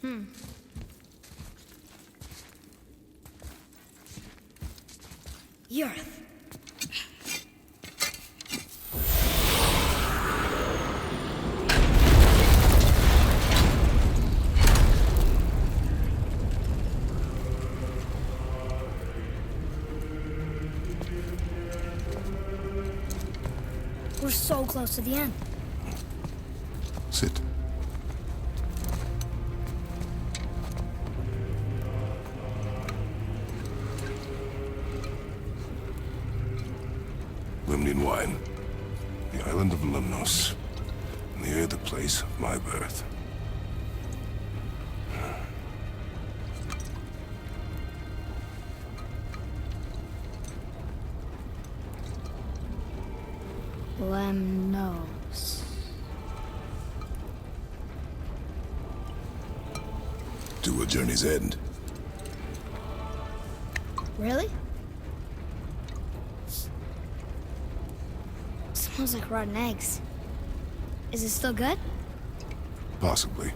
Earth. We're so close to the end. Sit. Limnian wine. The island of Lemnos. Near the place of my birth. Lemnos. To a journey's end. Really? Smells like rotten eggs. Is it still good? Possibly.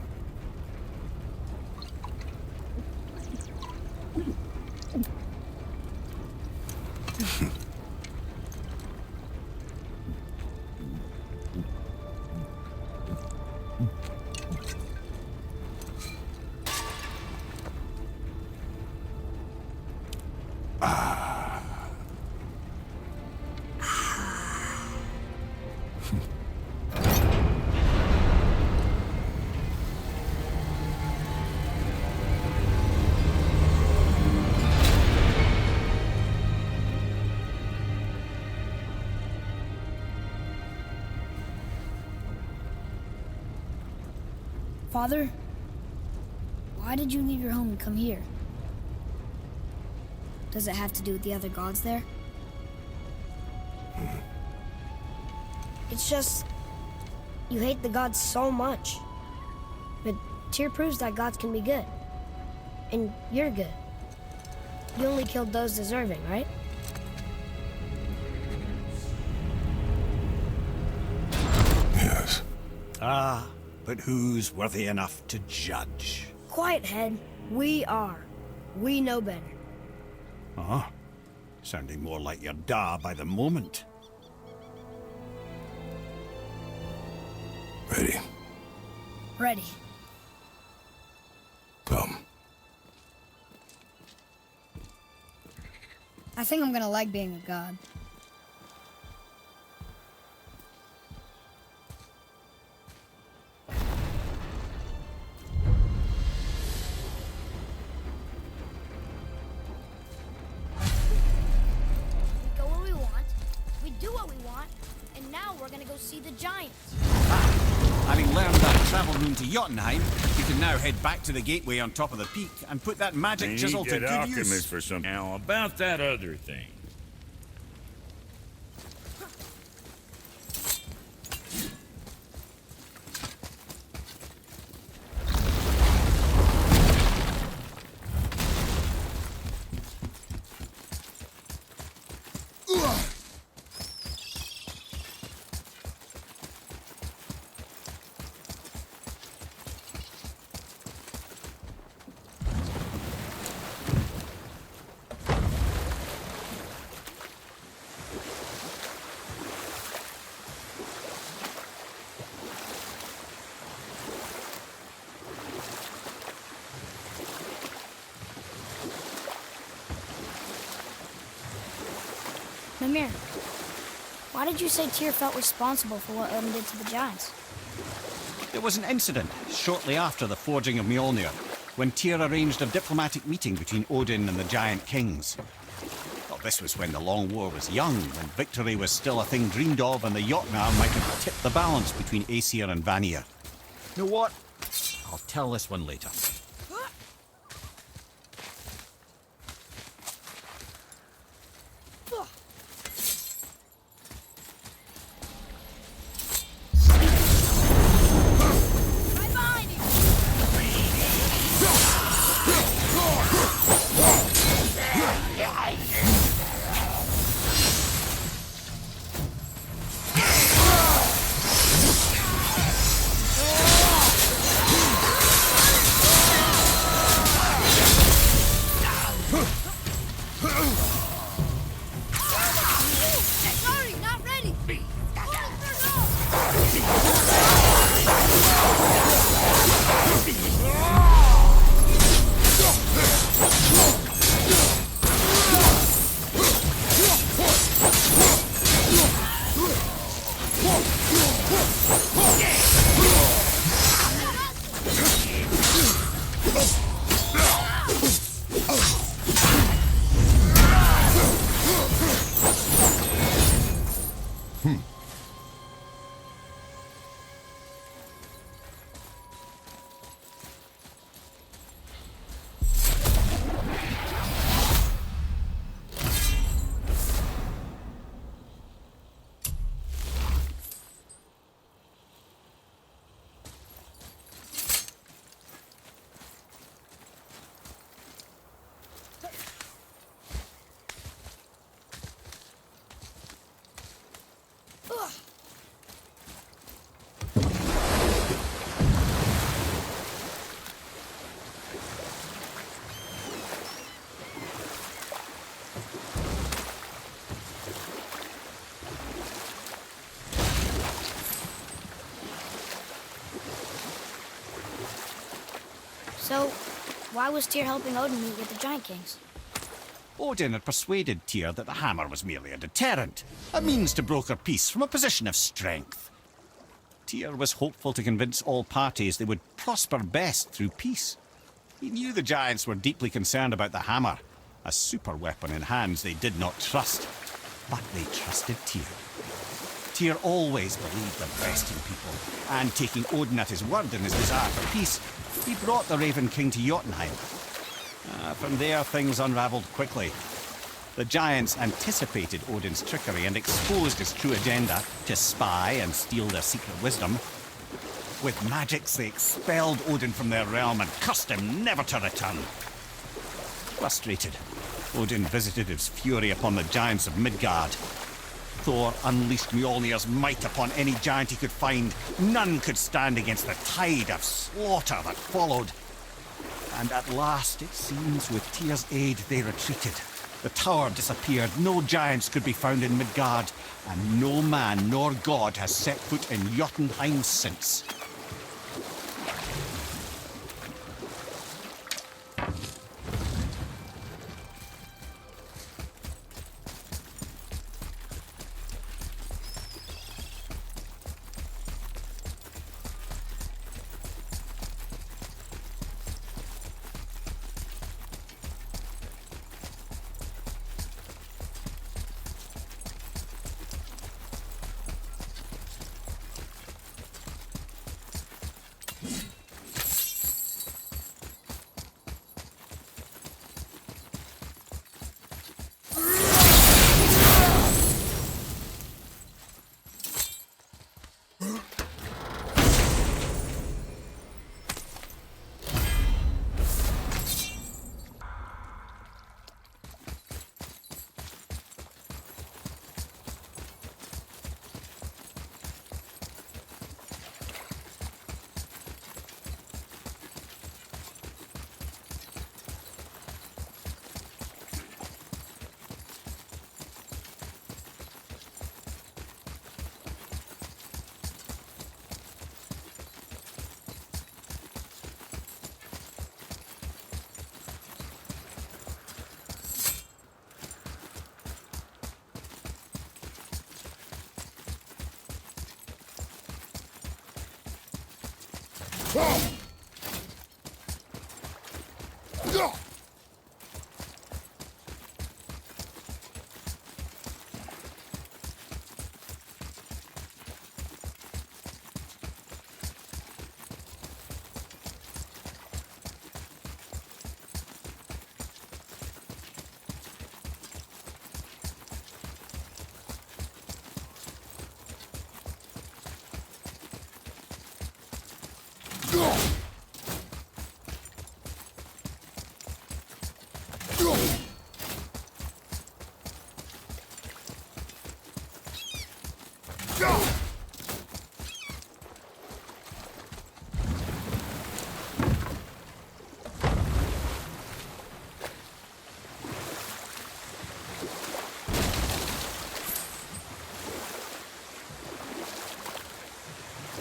Father, why did you leave your home and come here? Does it have to do with the other gods there? It's just, you hate the gods so much. But Tyr proves that gods can be good. And you're good. You only killed those deserving, right? Yes. But who's worthy enough to judge? Quiet, head. We are. We know better. Sounding more like your da by the moment. Ready. Ready. Come. I think I'm gonna like being a god. See the giants. Having learned that travel room to Jotunheim, you can now head back to the gateway on top of the peak and put that magic chisel to good use. For some. Now about that other thing. Mimir, why did you say Tyr felt responsible for what Odin did to the giants? There was an incident shortly after the forging of Mjolnir, when Tyr arranged a diplomatic meeting between Odin and the giant kings. Well, this was when the Long War was young, when victory was still a thing dreamed of, and the Jotnar might have tipped the balance between Aesir and Vanir. You know what? I'll tell this one later. So, why was Tyr helping Odin meet with the Giant Kings? Odin had persuaded Tyr that the hammer was merely a deterrent, a means to broker peace from a position of strength. Tyr was hopeful to convince all parties they would prosper best through peace. He knew the giants were deeply concerned about the hammer, a super weapon in hands they did not trust. But they trusted Tyr. Tyr always believed the best in people, and taking Odin at his word in his desire for peace, he brought the Raven King to Jotunheim. From there, things unravelled quickly. The giants anticipated Odin's trickery and exposed his true agenda to spy and steal their secret wisdom. With magics, they expelled Odin from their realm and cursed him never to return. Frustrated, Odin visited his fury upon the giants of Midgard. Thor unleashed Mjolnir's might upon any giant he could find. None could stand against the tide of slaughter that followed. And at last, it seems, with Tyr's aid, they retreated. The tower disappeared, no giants could be found in Midgard, and no man nor god has set foot in Jotunheim since.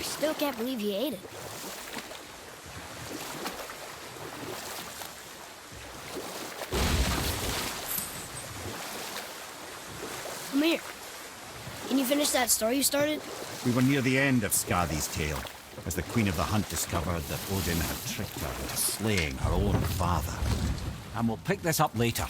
Still can't believe he ate it. Come here. Can you finish that story you started? We were near the end of Skadi's tale, as the Queen of the Hunt discovered that Odin had tricked her into slaying her own father. And we'll pick this up later.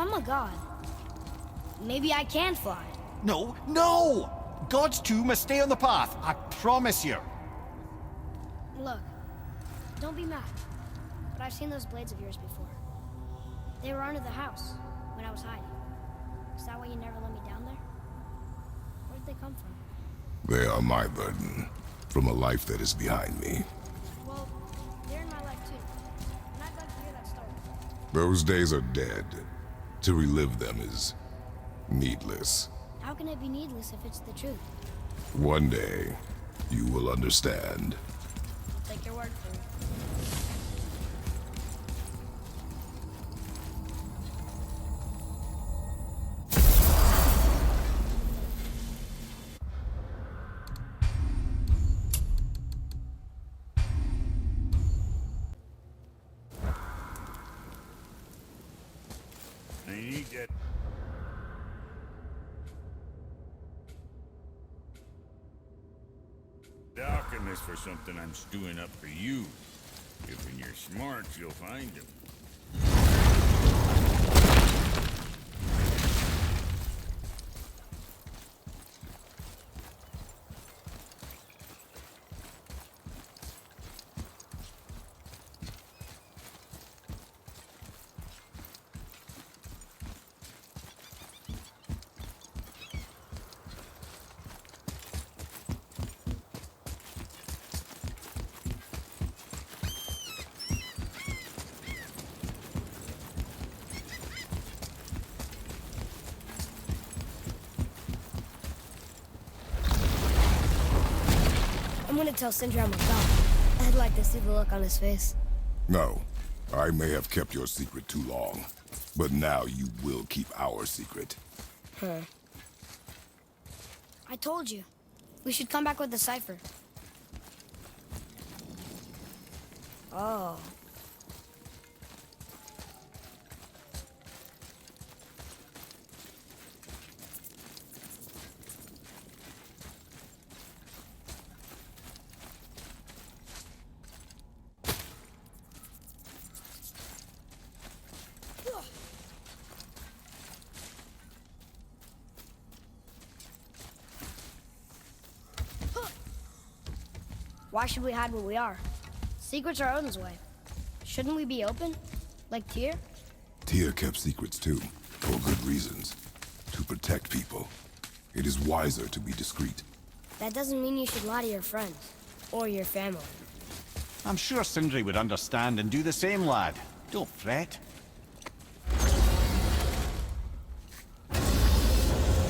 I'm a god, maybe I can fly. No, no! Gods too must stay on the path, I promise you. Look, don't be mad, but I've seen those blades of yours before. They were under the house when I was hiding. Is that why you never let me down there? Where did they come from? They are my burden, from a life that is behind me. Well, they're in my life too, and I'd like to hear that story. Those days are dead. To relive them is needless. How can it be needless if it's the truth? One day, you will understand. I'll take your word for it. I need that. Docking this for something I'm stewing up for you. If when you're smart, you'll find him. I'm gonna tell Sindri I'm a god. I'd like to see the look on his face. No, I may have kept your secret too long, but now you will keep our secret. Huh. I told you. We should come back with the cipher. Oh. Why should we hide where we are? Secrets are Odin's way. Shouldn't we be open? Like Tyr? Tyr kept secrets too, for good reasons. To protect people. It is wiser to be discreet. That doesn't mean you should lie to your friends. Or your family. I'm sure Sindri would understand and do the same, lad. Don't fret.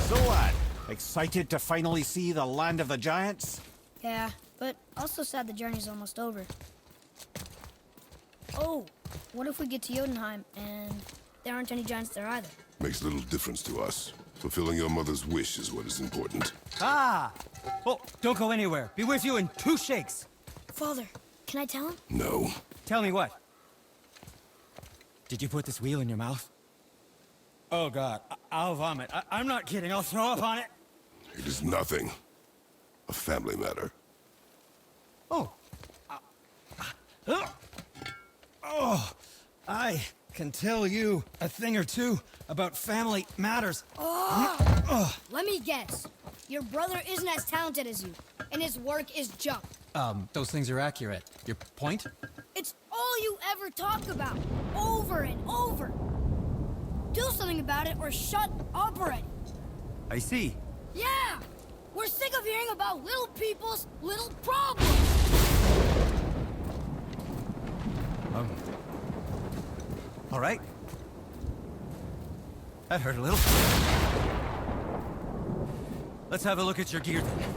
So, lad, excited to finally see the land of the giants? Yeah, but also sad the journey's almost over. Oh, what if we get to Jotunheim and there aren't any giants there either? Makes little difference to us. Fulfilling your mother's wish is what is important. Ah! Oh, don't go anywhere. Be with you in 2 shakes. Father, can I tell him? No. Tell me what? Did you put this wheel in your mouth? Oh, God. I'll vomit. I'm not kidding. I'll throw up on it. It is nothing. A family matter. Oh. Oh, I can tell you a thing or two about family matters. Let me guess. Your brother isn't as talented as you, and his work is junk. Those things are accurate. Your point? It's all you ever talk about, over and over. Do something about it or shut up already. I see. Yeah! We're sick of hearing about little people's little problems. All right. That hurt a little. Let's have a look at your gear then.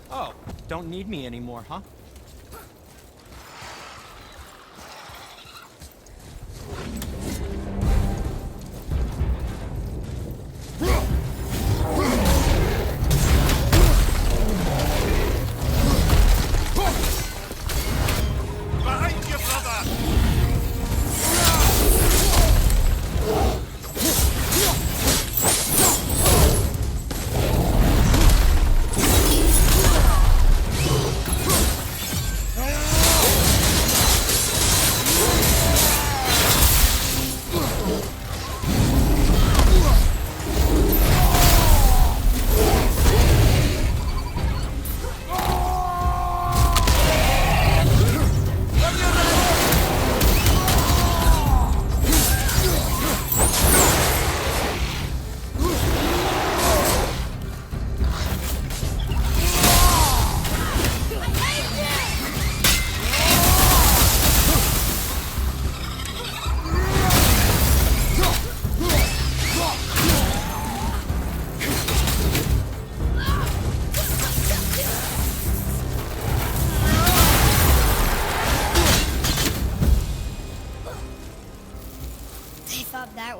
Oh, don't need me anymore, huh?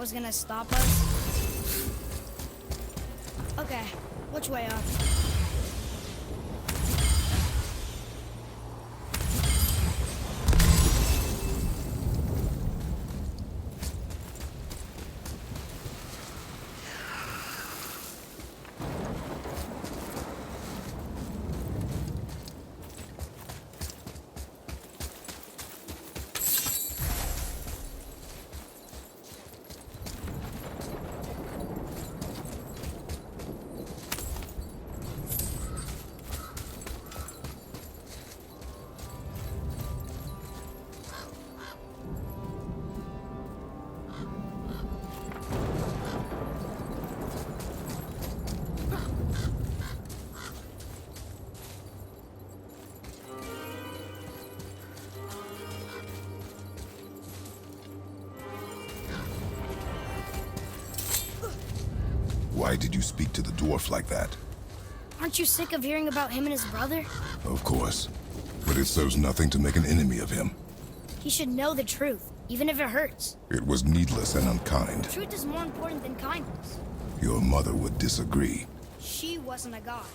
was gonna stop us? Okay, which way up? Why did you speak to the dwarf like that? Aren't you sick of hearing about him and his brother? Of course. But it serves nothing to make an enemy of him. He should know the truth, even if it hurts. It was needless and unkind. Truth is more important than kindness. Your mother would disagree. She wasn't a god.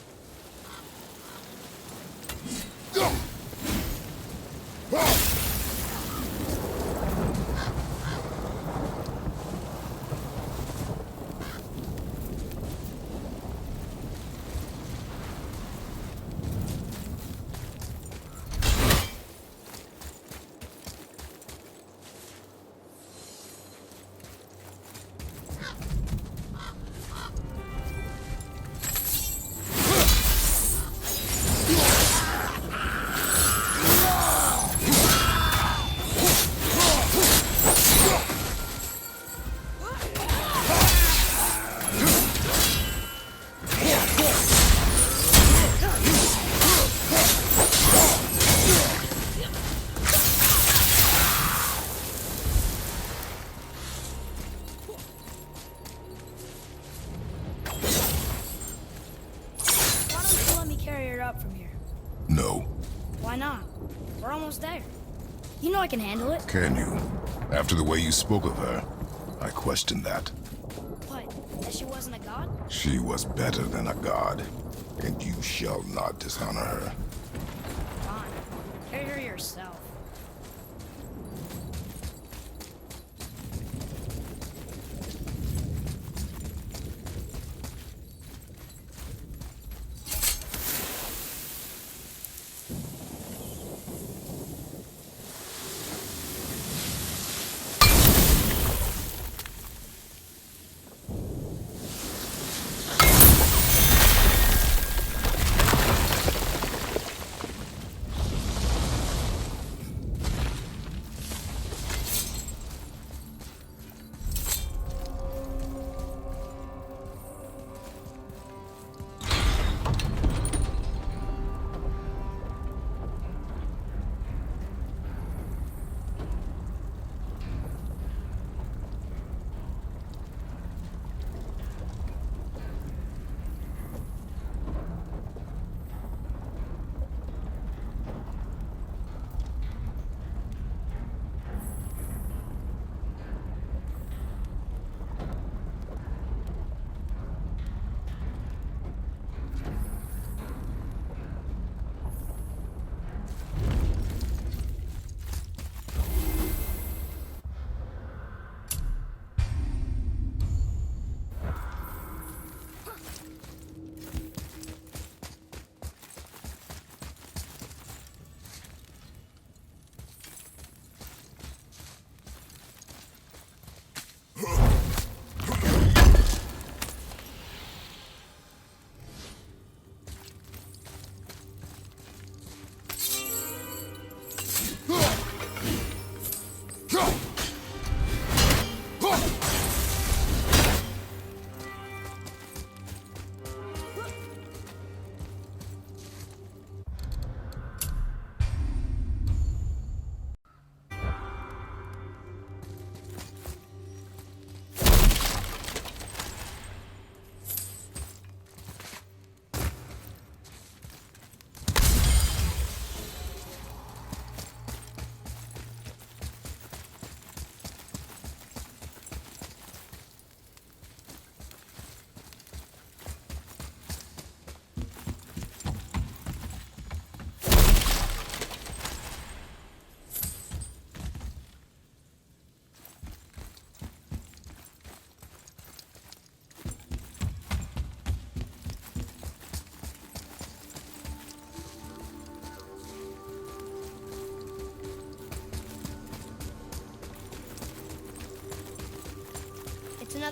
From here. No. Why not? We're almost there. You know I can handle it. Can you? After the way you spoke of her, I question that. What? That she wasn't a god? She was better than a god, and you shall not dishonor her. Fine. Carry her yourself.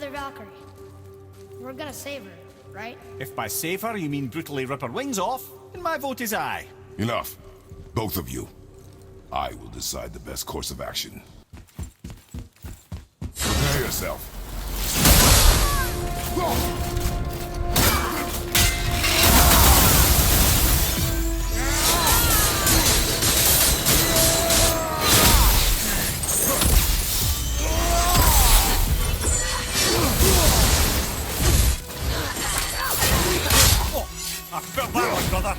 another Valkyrie. We're gonna save her, right? If by save her you mean brutally rip her wings off, then my vote is aye. Enough. Both of you. I will decide the best course of action. Prepare yourself. I felt that one, brother.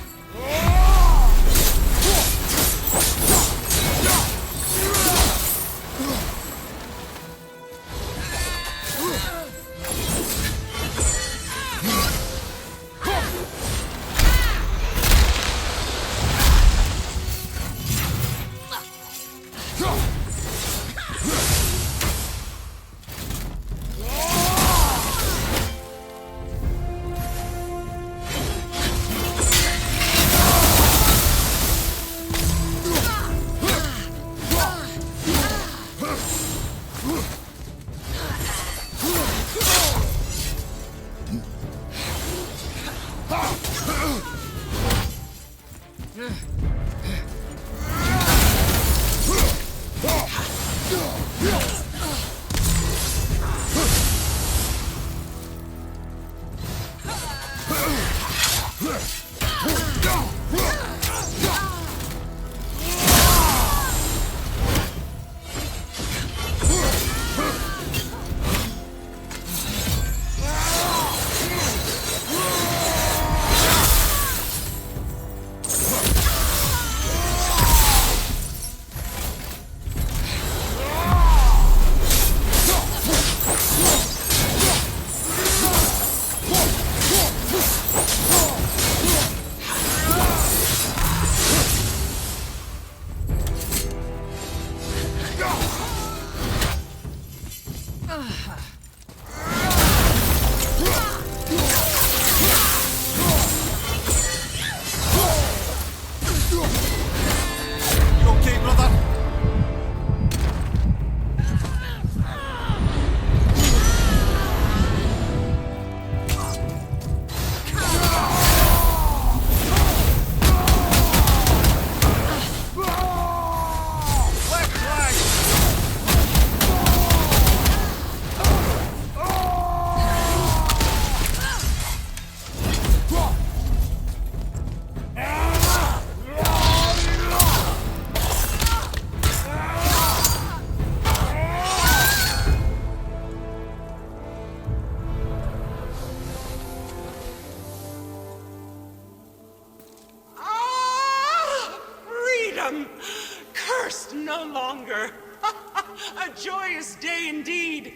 Cursed no longer. A joyous day indeed.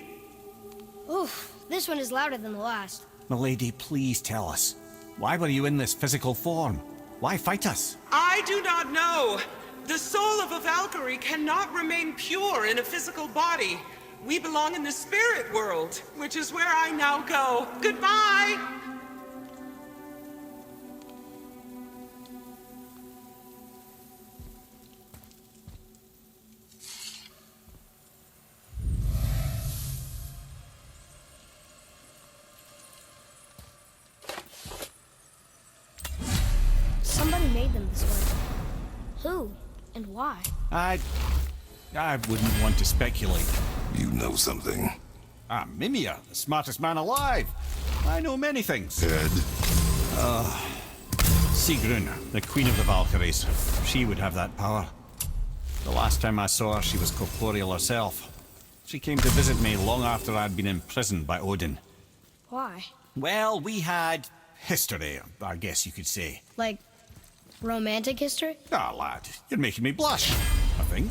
Oof, this one is louder than the last. Milady, please tell us. Why were you in this physical form? Why fight us? I do not know. The soul of a Valkyrie cannot remain pure in a physical body. We belong in the spirit world, which is where I now go. Goodbye! Somebody made them this way. Who? And why? I wouldn't want to speculate. You know something. I'm Mimir, the smartest man alive. I know many things. Ed? Sigrun, the queen of the Valkyries. She would have that power. The last time I saw her, she was corporeal herself. She came to visit me long after I'd been imprisoned by Odin. Why? Well, we had history, I guess you could say. Like, romantic history? Ah, lad, you're making me blush, I think.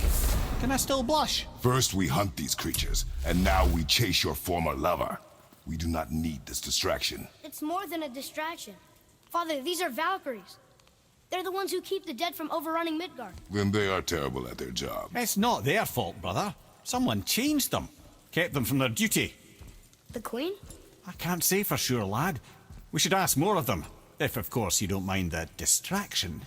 Can I still blush? First we hunt these creatures, and now we chase your former lover. We do not need this distraction. It's more than a distraction. Father, these are Valkyries. They're the ones who keep the dead from overrunning Midgard. Then they are terrible at their job. It's not their fault, brother. Someone changed them. Kept them from their duty. The Queen? I can't say for sure, lad. We should ask more of them. If, of course, you don't mind that distraction.